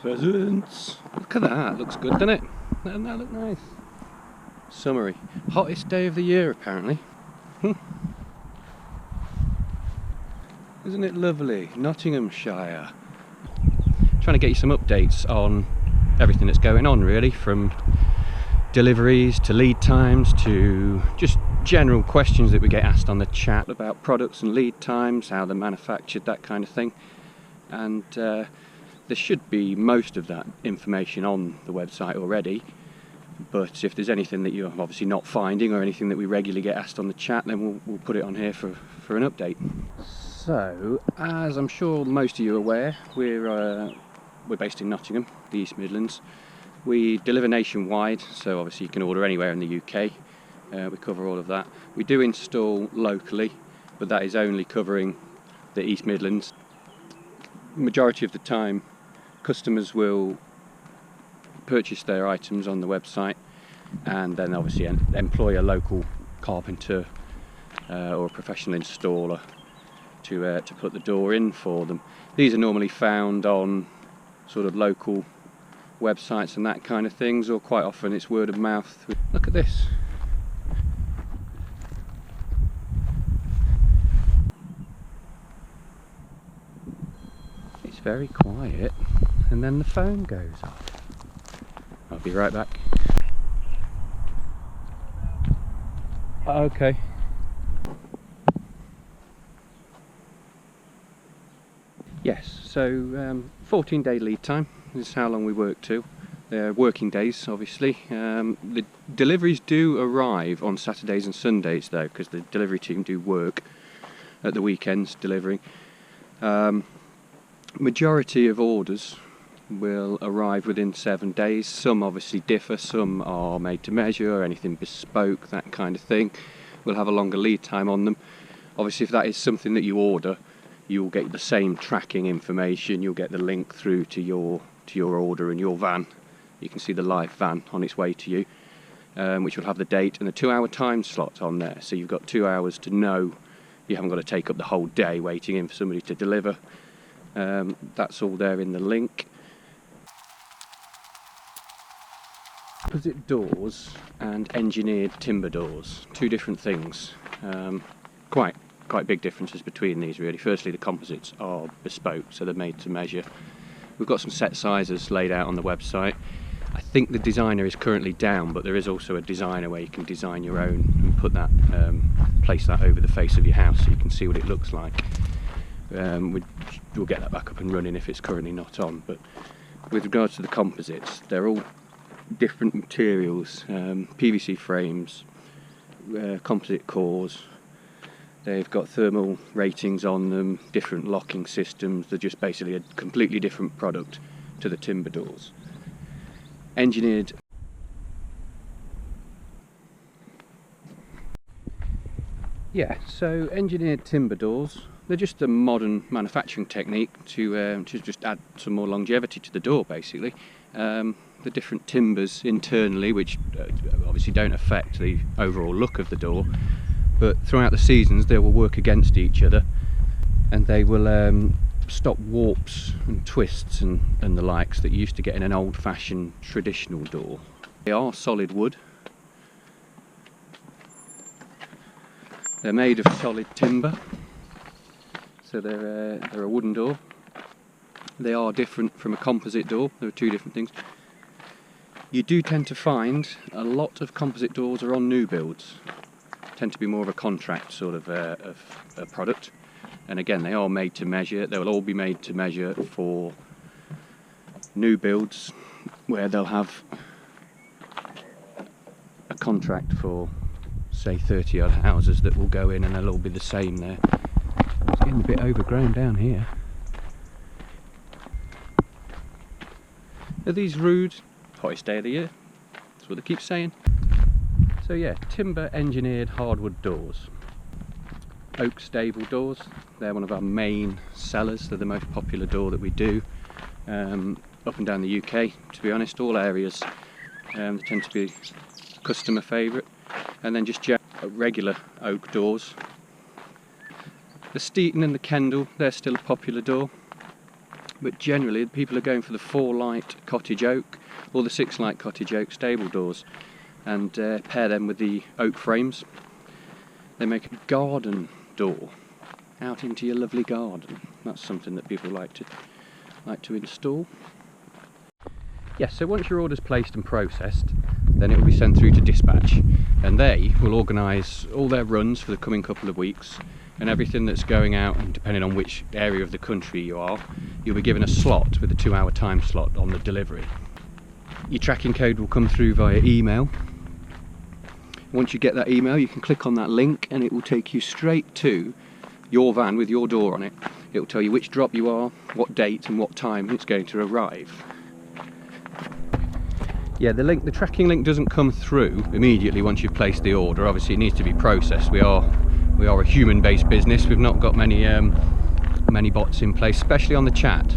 Pheasants! Look at that, looks good, doesn't it? Doesn't that look nice? Summery. Hottest day of the year, apparently. Isn't it lovely? Nottinghamshire. Trying to get you some updates on everything that's going on, really, from deliveries to lead times to just general questions that we get asked on the chat about products and lead times, how they're manufactured, that kind of thing. And there should be most of that information on the website already, but if there's anything that you're obviously not finding or anything that we regularly get asked on the chat, then we'll put it on here for an update. So, as I'm sure most of you are aware, we're based in Nottingham, the East Midlands. We deliver nationwide, so obviously you can order anywhere in the UK. We cover all of that. We do install locally, but that is only covering the East Midlands. Majority of the time, customers will purchase their items on the website and then obviously employ a local carpenter or a professional installer to put the door in for them. These are normally found on sort of local websites and that kind of things, or quite often it's word of mouth. Look at this. It's very quiet and then the phone goes off. I'll be right back. Okay. Yes, so 14-day lead time is how long we work to. They're working days, obviously. The deliveries do arrive on Saturdays and Sundays though, because the delivery team do work at the weekends delivering. Majority of orders will arrive within 7 days. Some obviously differ, some are made to measure, anything bespoke, that kind of thing. We'll have a longer lead time on them. Obviously, if that is something that you order, you'll get the same tracking information, you'll get the link through to your order and your van. You can see the live van on its way to you, which will have the date and the 2-hour time slot on there. So you've got 2 hours to know you haven't got to take up the whole day waiting in for somebody to deliver. That's all there in the link. Composite doors and engineered timber doors, two different things. Quite big differences between these really. Firstly, the composites are bespoke, so they're made to measure. We've got some set sizes laid out on the website. I think the designer is currently down, but there is also a designer where you can design your own and put that, place that over the face of your house so you can see what it looks like. We'll get that back up and running if it's currently not on. But with regards to the composites, they're all different materials, PVC frames, composite cores. They've got thermal ratings on them, different locking systems. They're just basically a completely different product to the timber doors. Engineered. Yeah, so engineered timber doors, they're just a modern manufacturing technique to just add some more longevity to the door, basically. The different timbers internally, which obviously don't affect the overall look of the door, but throughout the seasons they will work against each other and they will stop warps and twists and the likes that you used to get in an old-fashioned traditional door. They are solid wood. They're made of solid timber, so they're a wooden door. They are different from a composite door. There are two different things. You do tend to find a lot of composite doors are on new builds. Tend to be more of a contract sort of a product. And again, they are made to measure. They will all be made to measure for new builds where they'll have a contract for, say, 30 odd houses that will go in, and they'll all be the same there. It's getting a bit overgrown down here. Are these rude? Hottest day of the year. That's what they keep saying. So yeah, timber engineered hardwood doors. Oak stable doors, they're one of our main sellers. They're the most popular door that we do up and down the UK, to be honest. All areas they tend to be a customer favourite. And then just regular oak doors. The Steeton and the Kendal, they're still a popular door, but generally people are going for the 4-light cottage oak or the 6-light cottage oak stable doors, and pair them with the oak frames. They make a garden door out into your lovely garden. That's something that people like to install. Yes, so once your order's placed and processed, then it will be sent through to dispatch, and they will organise all their runs for the coming couple of weeks, and everything that's going out, and depending on which area of the country you are, you'll be given a slot with a 2-hour time slot on the delivery. Your tracking code will come through via email. Once you get that email, you can click on that link and it will take you straight to your van with your door on it. It will tell you which drop you are, what date and what time it's going to arrive. Yeah, the tracking link doesn't come through immediately once you've placed the order. Obviously it needs to be processed. We are a human-based business. We've not got many bots in place, especially on the chat.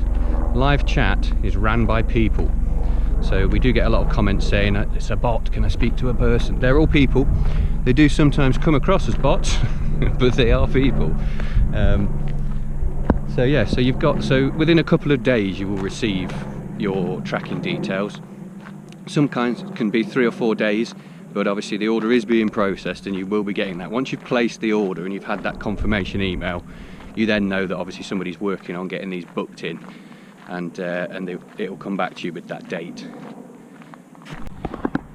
Live chat is ran by people. So we do get a lot of comments saying, it's a bot, can I speak to a person? They're all people. They do sometimes come across as bots, but they are people. So within a couple of days you will receive your tracking details. Some kinds can be 3 or 4 days, but obviously the order is being processed and you will be getting that. Once you've placed the order and you've had that confirmation email, you then know that obviously somebody's working on getting these booked in, and it will come back to you with that date.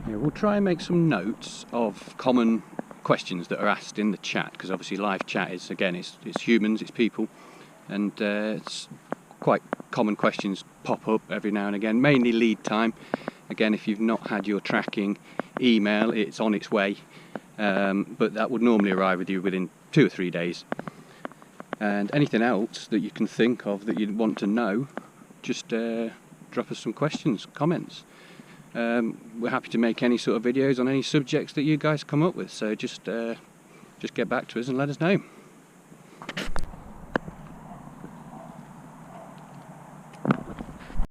Yeah, we'll try and make some notes of common questions that are asked in the chat, because obviously live chat is, again, it's humans, it's people, and it's quite common questions pop up every now and again, mainly lead time. Again, if you've not had your tracking email, it's on its way, but that would normally arrive with you within 2 or 3 days. And anything else that you can think of that you'd want to know, just drop us some questions, comments. We're happy to make any sort of videos on any subjects that you guys come up with, so just get back to us and let us know.